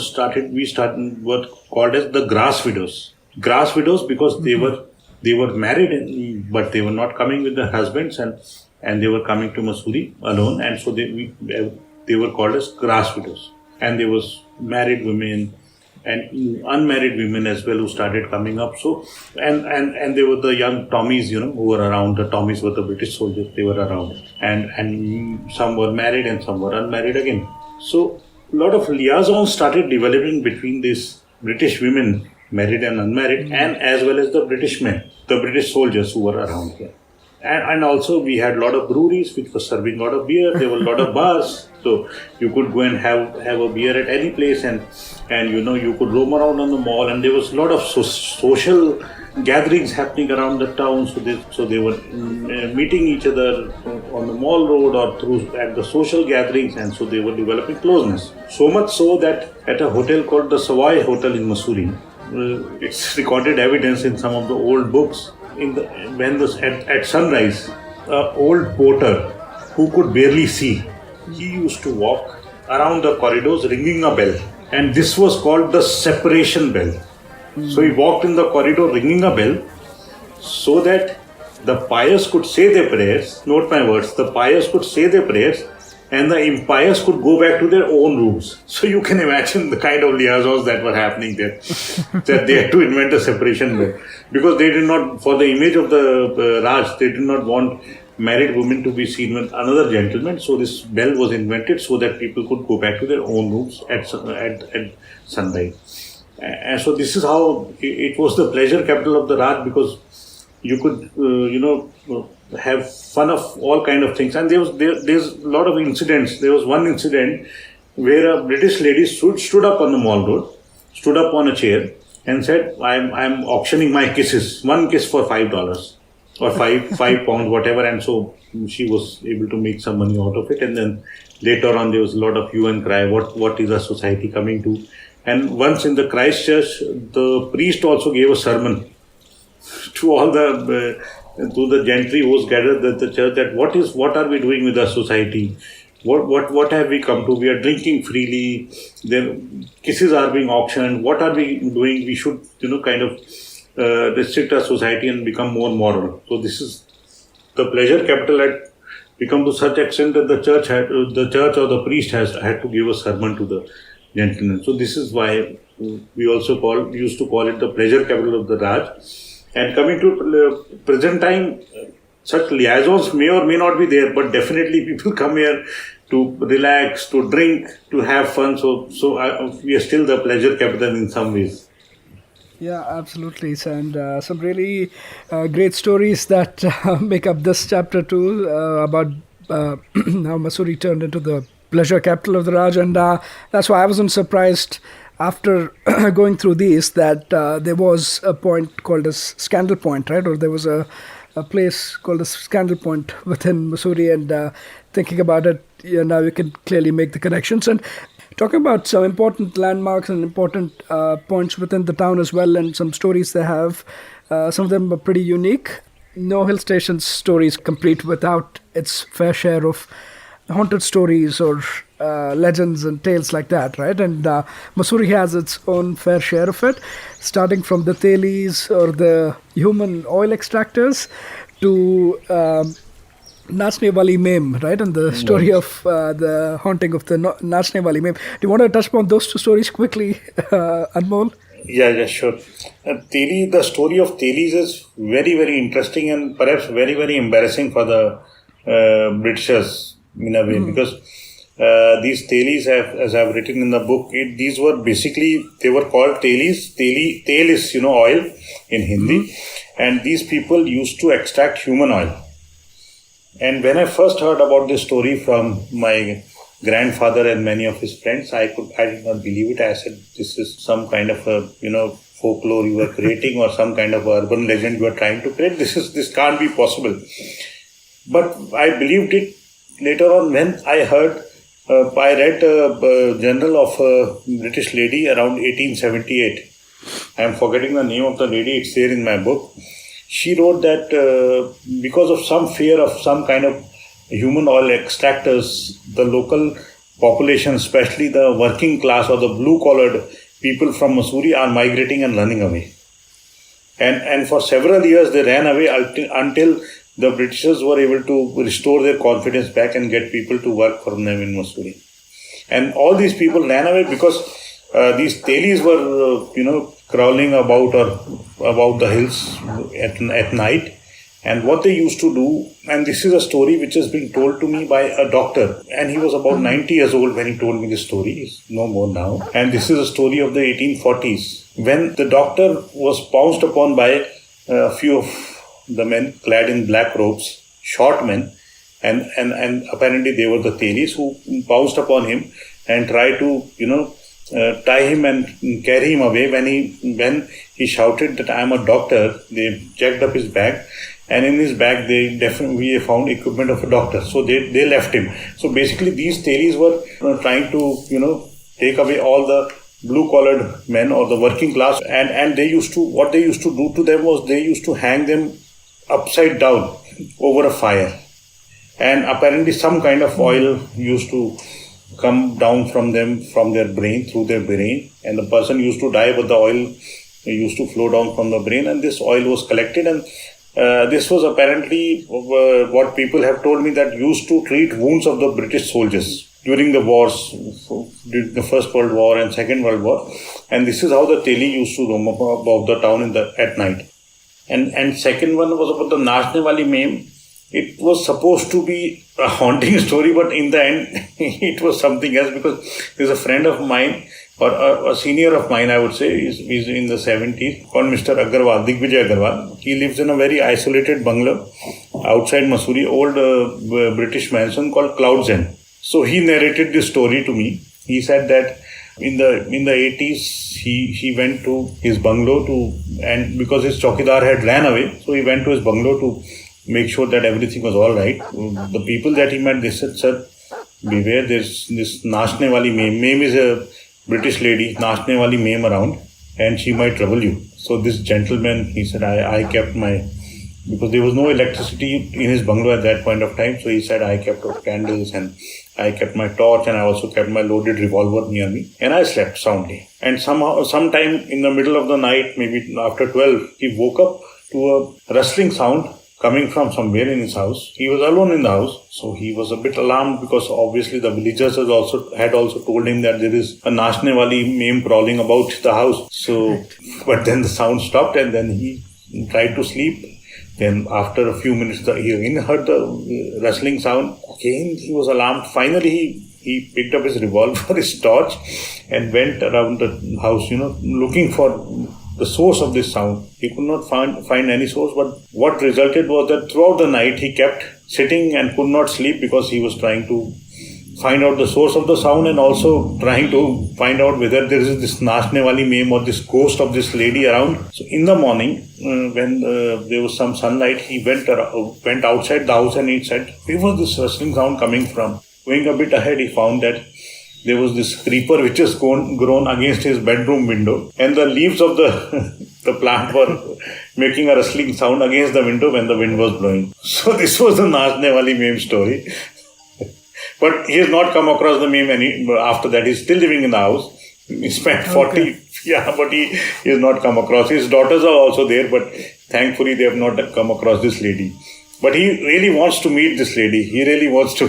Speaker 4: called as the grass widows. Grass widows because they were married, but they were not coming with their husbands, and they were coming to Mussoorie alone, and so they were called as grass widows. And there was married women and unmarried women as well who started coming up. So and there were the young Tommies, who were around. The Tommies were the British soldiers. They were around, and some were married and some were unmarried again. So a lot of liaisons started developing between these British women, married and unmarried, and as well as the British men, the British soldiers who were around here. And also we had a lot of breweries which were serving a lot of beer. There were a lot of bars, so you could go and have a beer at any place, and you could roam around on the mall, and there was a lot of social gatherings happening around the town. So they were meeting each other on the mall road or at the social gatherings, and so they were developing closeness. So much so that at a hotel called the Savoy Hotel in Mussoorie, it's recorded evidence in some of the old books. At sunrise, an old porter who could barely see, he used to walk around the corridors ringing a bell, and this was called the separation bell. So he walked in the corridor ringing a bell so that the pious could say their prayers. Note my words, the pious could say their prayers and the impious could go back to their own rooms. So you can imagine the kind of liaisons that were happening there. That they had to invent a separation bell. Because they did not, for the image of the Raj, they did not want married women to be seen with another gentleman. So this bell was invented so that people could go back to their own rooms at sunrise. And so this is how it was the pleasure capital of the Raj, because you could, have fun of all kind of things. And there's a lot of incidents. There was one incident where a British lady stood up on the mall road, stood up on a chair and said, I'm auctioning my kisses. One kiss for $5 or £5, whatever. And so she was able to make some money out of it. And then later on, there was a lot of hue and cry. What is our society coming to? And once in the Christchurch, the priest also gave a sermon to all to the gentry who was gathered at the church, that what are we doing with our society? What have we come to? We are drinking freely. Then kisses are being auctioned. What are we doing? We should, kind of restrict our society and become more moral. So this is the pleasure capital had become to such extent that the church or the priest had to give a sermon to the gentleman. So this is why we also used to call it the pleasure capital of the Raj. And coming to present time, such liaisons may or may not be there, but definitely people come here to relax, to drink, to have fun. So we are still the pleasure capital in some ways.
Speaker 3: Yeah, absolutely. And some really great stories that make up this chapter too, about how Mussoorie turned into the pleasure capital of the Raj. And that's why I wasn't surprised after going through these that there was a point called as Scandal Point, right? Or there was a place called as Scandal Point within Mussoorie. And thinking about it, now you can clearly make the connections. And talking about some important landmarks and important points within the town as well, and some stories they have. Some of them are pretty unique. No hill station story is complete without its fair share of haunted stories or legends and tales like that, right? And Mussoorie has its own fair share of it, starting from the Telis or the human oil extractors to Nachne Wali Mem, right? And the story of the haunting of the Nachne Wali Mem. Do you want to touch upon those two stories quickly, Anmol?
Speaker 4: Yeah, sure. The story of Telis is very, very interesting and perhaps very, very embarrassing for the Britishers in a way, because these Telis, as I've written in the book, these were basically, they were called Telis. Tel is, oil in Hindi. And these people used to extract human oil. And when I first heard about this story from my grandfather and many of his friends, I did not believe it. I said, this is some kind of a, folklore you were creating or some kind of urban legend you are trying to create. This can't be possible. But I believed it later on when I read a journal of a British lady around 1878. I am forgetting the name of the lady. It's there in my book. She wrote that because of some fear of some kind of human oil extractors, the local population, especially the working class or the blue-collared people from Mussoorie, are migrating and running away. And for several years they ran away until the Britishers were able to restore their confidence back and get people to work for them in Mussoorie. And all these people ran away because these Telis were, crawling about the hills at night. And what they used to do, and this is a story which has been told to me by a doctor, and he was about 90 years old when he told me this story. He's no more now. And this is a story of the 1840s, when the doctor was pounced upon by a few of the men clad in black robes, short men, and apparently they were the Telis who pounced upon him and tried to, tie him and carry him away. When he shouted that I am a doctor, they checked up his bag, and in his bag they definitely found equipment of a doctor. So they left him. So basically these Telis were trying to, take away all the blue-collared men or the working class, and what they used to do to them was they used to hang them upside down over a fire. And apparently some kind of oil used to come down from their brain, through their brain, and the person used to die, but the oil used to flow down from the brain, and this oil was collected. And this was apparently what people have told me that used to treat wounds of the British soldiers during the wars, the First World War and Second World War. And this is how the Teli used to roam above the town at night. And second one was about the Nachne Wali Mem. It was supposed to be a haunting story, but in the end, it was something else, because there's a friend of mine, or a senior of mine, I would say, he's in the 70s, called Mr. Agarwal, Digvijay Agarwal. He lives in a very isolated bungalow outside Mussoorie, old British mansion called Cloud's End. So he narrated this story to me. He said that in the 80s, he went to his bungalow and because his chowkidar had ran away, so he went to his bungalow to make sure that everything was all right. The people that he met, they said, "Sir, beware, there's this Nachne Wali Mem. Mem is a British lady, Nachne Wali Mem around, and she might trouble you." So this gentleman, he said, I kept because there was no electricity in his bungalow at that point of time, so he said, I kept out candles and I kept my torch, and I also kept my loaded revolver near me, and I slept soundly. And sometime in the middle of the night, maybe after 12, he woke up to a rustling sound coming from somewhere in his house. He was alone in the house, so he was a bit alarmed, because obviously the villagers had also told him that there is a Nachne Wali Mem prowling about the house. So, but then the sound stopped, and then he tried to sleep. Then after a few minutes, he again heard the rustling sound. Again, he was alarmed. Finally, he picked up his revolver, his torch, and went around the house, looking for the source of this sound. He could not find any source, but what resulted was that throughout the night he kept sitting and could not sleep, because he was trying to find out the source of the sound and also trying to find out whether there is this Nachne Wali Mem or this ghost of this lady around. So in the morning, when there was some sunlight, he went outside the house and he said, where was this rustling sound coming from? Going a bit ahead, he found that there was this creeper which has grown against his bedroom window, and the leaves of the plant were making a rustling sound against the window when the wind was blowing. So this was the Nachne Wali Mem story. But he has not come across the meme after that. He's still living in the house. He spent 40,
Speaker 3: Okay.
Speaker 4: but he has not come across. His daughters are also there, but thankfully they have not come across this lady. But he really wants to meet this lady. He really wants to.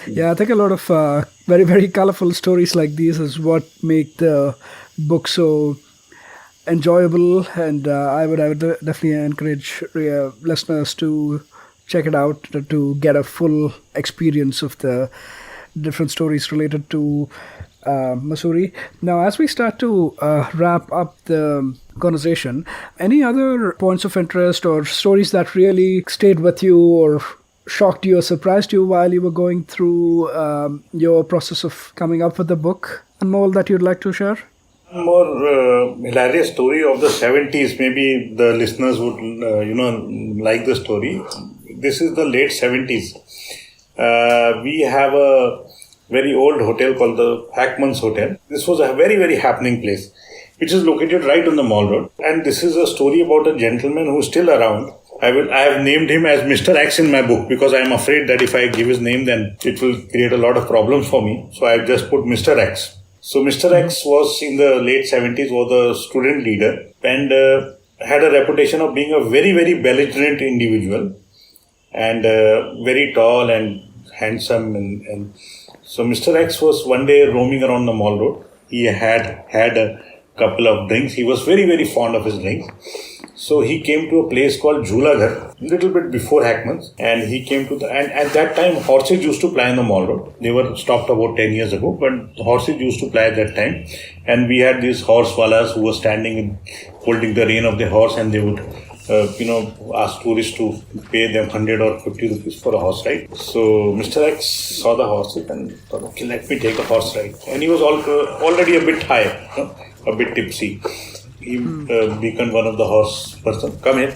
Speaker 3: Yeah, I think a lot of very, very colorful stories like these is what make the book so enjoyable, and I would definitely encourage listeners to check it out to get a full experience of the different stories related to Mussoorie. Now, as we start to wrap up the conversation, any other points of interest or stories that really stayed with you or shocked you or surprised you while you were going through your process of coming up with the book, Anmol, that you'd like to share?
Speaker 4: One more hilarious story of the 70s. Maybe the listeners would, like the story. This is the late 70s. We have a very old hotel called the Hackman's Hotel. This was a very, very happening place, which is located right on the Mall Road. And this is a story about a gentleman who's still around. I have named him as Mr. X in my book because I'm afraid that if I give his name, then it will create a lot of problems for me. So I've just put Mr. X. So Mr. X was in the late 70s, was a student leader and had a reputation of being a very, very belligerent individual and very tall and handsome. And so Mr. X was one day roaming around the Mall Road. He had a couple of drinks. He was very, very fond of his drinks. So he came to a place called Jhulaghar, a little bit before Hackman's, and he came to and at that time horses used to ply on the Mall Road. They were stopped about 10 years ago, but horses used to ply at that time. And we had these horse wallahs who were standing and holding the rein of the horse, and they would, ask tourists to pay them 100 or 50 rupees for a horse ride. So Mr. X saw the horses and thought, okay, let me take a horse ride. And he was already a bit high, a bit tipsy. He beckoned one of the horse person, come here.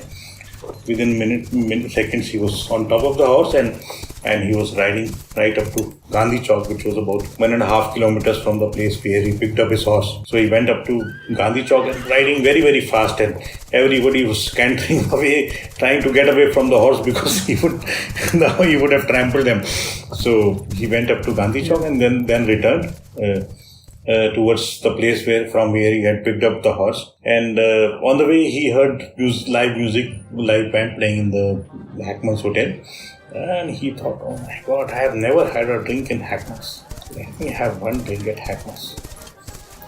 Speaker 4: Within seconds, he was on top of the horse and he was riding right up to Gandhi Chowk, which was about 1.5 kilometers from the place where he picked up his horse. So he went up to Gandhi Chowk and riding very, very fast, and everybody was cantering away, trying to get away from the horse because he would have trampled them. So he went up to Gandhi Chowk and then returned towards the place from where he had picked up the horse. And on the way, he heard live band playing in the Hackman's Hotel. And he thought, oh my God, I have never had a drink in Hackman's. Let me have one drink at Hackman's.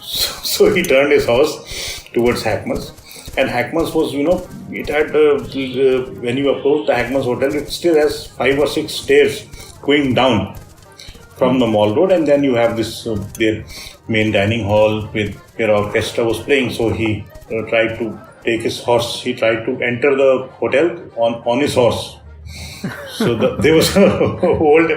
Speaker 4: So he turned his horse towards Hackman's. And Hackman's was, it had, when you approach the Hackman's Hotel, it still has 5 or 6 stairs going down from the Mall Road, and then you have this their main dining hall where orchestra was playing. So he tried to take his horse. He tried to enter the hotel on his horse. So there was an old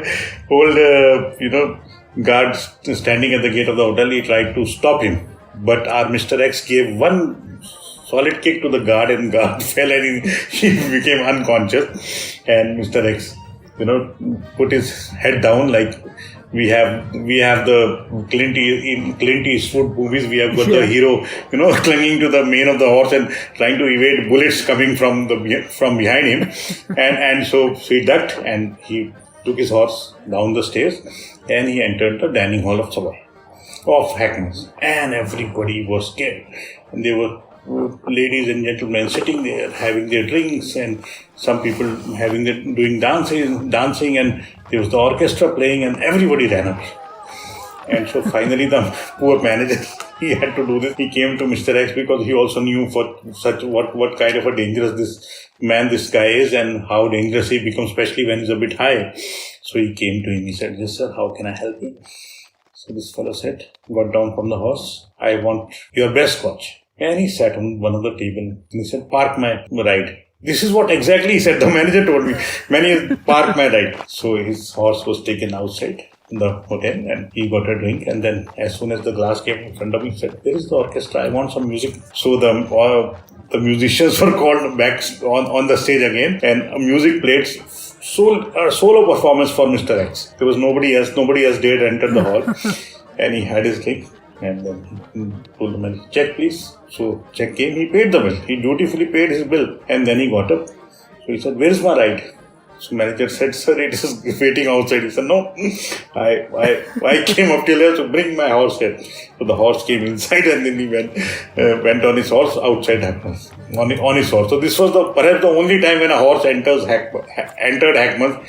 Speaker 4: guard standing at the gate of the hotel. He tried to stop him, but our Mr. X gave one solid kick to the guard, and guard fell and he became unconscious. And Mr. X, put his head down like we have the Clint Eastwood movies. We have got the hero, clinging to the mane of the horse and trying to evade bullets coming from behind him, and so he ducked and he took his horse down the stairs and he entered the dining hall of Hackman's, and everybody was scared, and there were ladies and gentlemen sitting there having their drinks, and some people doing dancing, and there was the orchestra playing, and everybody ran away. And so finally the poor manager, he had to do this. He came to Mr. X because he also knew for such what kind of a dangerous this guy is, and how dangerous he becomes, especially when he's a bit high. So he came to him. He said, "Yes, sir, how can I help you?" So this fellow got down from the horse. "I want your best scotch." And he sat on one of the table and he said, "Park my ride." This is what exactly he said. The manager told me. Park my ride. So his horse was taken outside in the hotel and he got a drink. And then as soon as the glass came in front of me, he said, "Where is the orchestra? I want some music." So the musicians were called back on the stage again, and music played. Solo performance for Mr. X. There was nobody else. Nobody else dared enter the hall. And he had his drink. And then he told the man, "Check please." So check came, he paid the bill. He dutifully paid his bill. And then he got up. So he said, "Where is my ride?" So manager said, sir, it is waiting outside. He said, no, I came up till here to bring my horse here. So the horse came inside and then he went on his horse outside Hackman's, on his horse. So this was perhaps the only time when a horse entered Hackman's.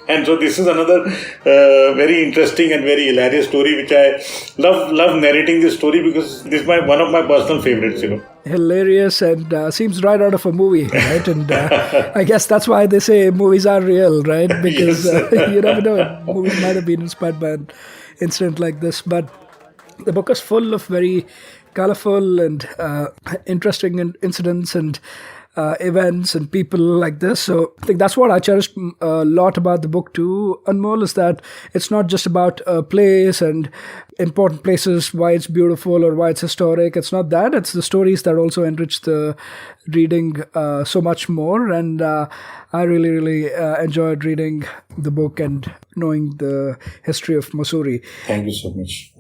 Speaker 4: And so this is another very interesting and very hilarious story, which I love narrating this story because this is one of my personal favorites,
Speaker 3: Hilarious and seems right out of a movie, right? And I guess that's why they say movies are real, right? Because you never know, movies might have been inspired by an incident like this. But the book is full of very colorful and interesting incidents and events and people like this. So I think that's what I cherished a lot about the book too, Anmol, is that it's not just about a place and important places, why it's beautiful or why it's historic. It's not that. It's the stories that also enrich the reading so much more. And I really enjoyed reading the book and knowing the history of Mussoorie.
Speaker 4: Thank you so much.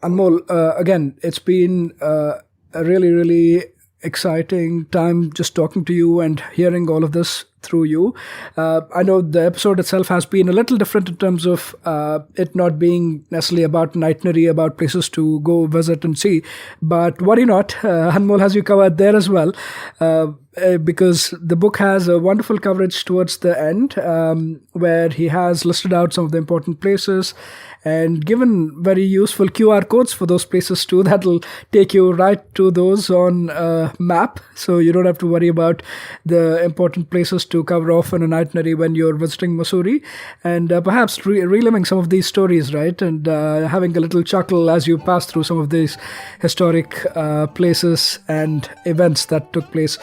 Speaker 3: Anmol, again, it's been a really exciting time just talking to you and hearing all of this through you. I know the episode itself has been a little different in terms of it not being necessarily about an itinerary, about places to go visit and see. But worry not, Anmol has you covered there as well. Because the book has a wonderful coverage towards the end where he has listed out some of the important places and given very useful QR codes for those places too. That'll take you right to those on a map, so you don't have to worry about the important places to cover off in an itinerary when you're visiting Mussoorie, and perhaps reliving some of these stories, right? And having a little chuckle as you pass through some of these historic places and events that took place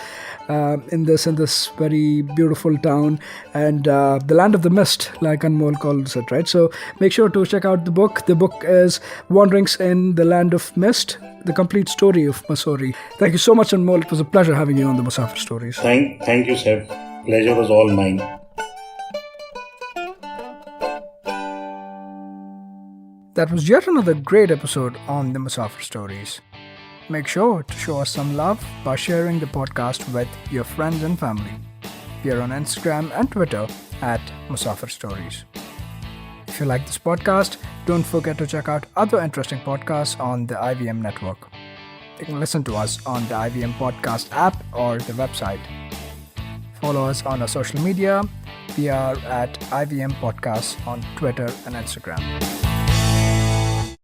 Speaker 3: in this very beautiful town and the land of the mist, like Anmol calls it, right? So make sure to check out the book. The book is Wanderings in the Land of Mist, the complete story of Mussoorie. Thank you so much, Anmol. It was a pleasure having you on the Musafir Stories.
Speaker 4: Thank you, sir. Pleasure was all mine.
Speaker 3: That was yet another great episode on the Musafir Stories. Make sure to show us some love by sharing the podcast with your friends and family. We are on Instagram and Twitter at Musafir Stories. If you like this podcast, don't forget to check out other interesting podcasts on the IVM network. You can listen to us on the IVM podcast app or the website. Follow us on our social media. We are at IVM Podcasts on Twitter and Instagram.